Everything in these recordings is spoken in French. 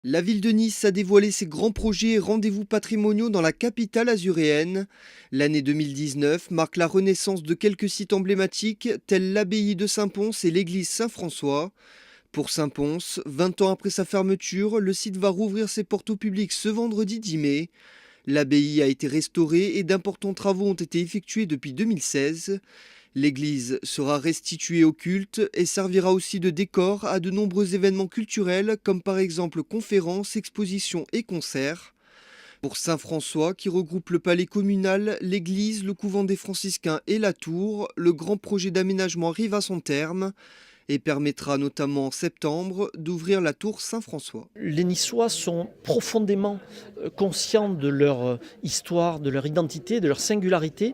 La ville de Nice a dévoilé ses grands projets et rendez-vous patrimoniaux dans la capitale azuréenne. L'année 2019 marque la renaissance de quelques sites emblématiques tels l'abbaye de Saint-Pons et l'église Saint-François. Pour Saint-Pons, 20 ans après sa fermeture, le site va rouvrir ses portes au public ce vendredi 10 mai. L'abbaye a été restaurée et d'importants travaux ont été effectués depuis 2016. L'église sera restituée au culte et servira aussi de décor à de nombreux événements culturels comme par exemple conférences, expositions et concerts. Pour Saint-François, qui regroupe le palais communal, l'église, le couvent des franciscains et la tour, le grand projet d'aménagement arrive à son terme et permettra notamment en septembre d'ouvrir la tour Saint-François. Les Niçois sont profondément conscients de leur histoire, de leur identité, de leur singularité,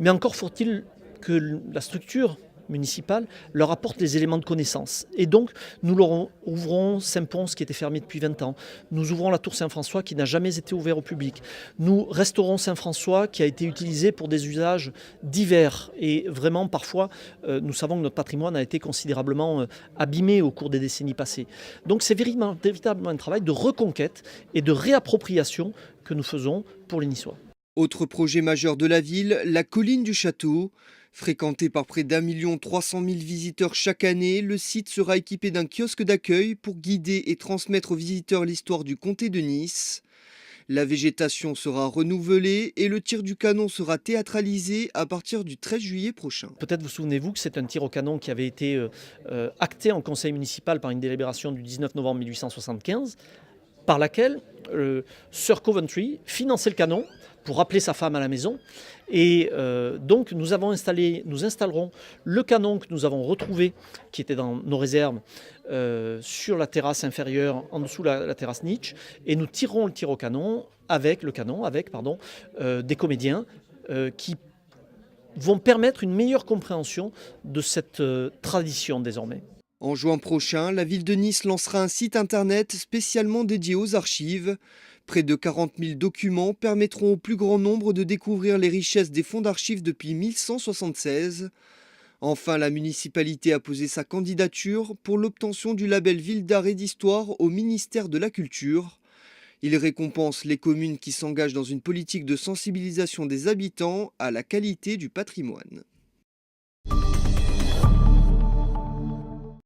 mais encore faut-il que la structure municipale leur apporte les éléments de connaissance. Et donc, nous leur ouvrons Saint-Pons qui était fermé depuis 20 ans. Nous ouvrons la tour Saint-François qui n'a jamais été ouverte au public. Nous restaurons Saint-François qui a été utilisé pour des usages divers. Et vraiment, parfois, nous savons que notre patrimoine a été considérablement abîmé au cours des décennies passées. Donc, c'est véritablement un travail de reconquête et de réappropriation que nous faisons pour les Niçois. Autre projet majeur de la ville, la colline du château. Fréquenté par près d'1,3 million visiteurs chaque année, le site sera équipé d'un kiosque d'accueil pour guider et transmettre aux visiteurs l'histoire du comté de Nice. La végétation sera renouvelée et le tir du canon sera théâtralisé à partir du 13 juillet prochain. Peut-être vous souvenez-vous que c'est un tir au canon qui avait été acté en conseil municipal par une délibération du 19 novembre 1875, par laquelle Sir Coventry finançait le canon pour rappeler sa femme à la maison. Et donc nous installerons le canon que nous avons retrouvé, qui était dans nos réserves, sur la terrasse inférieure, en dessous la terrasse Nietzsche, et nous tirerons le tir au canon avec des comédiens qui vont permettre une meilleure compréhension de cette tradition désormais. En juin prochain, la ville de Nice lancera un site internet spécialement dédié aux archives. Près de 40 000 documents permettront au plus grand nombre de découvrir les richesses des fonds d'archives depuis 1176. Enfin, la municipalité a posé sa candidature pour l'obtention du label Ville d'art et d'histoire au ministère de la Culture. Il récompense les communes qui s'engagent dans une politique de sensibilisation des habitants à la qualité du patrimoine.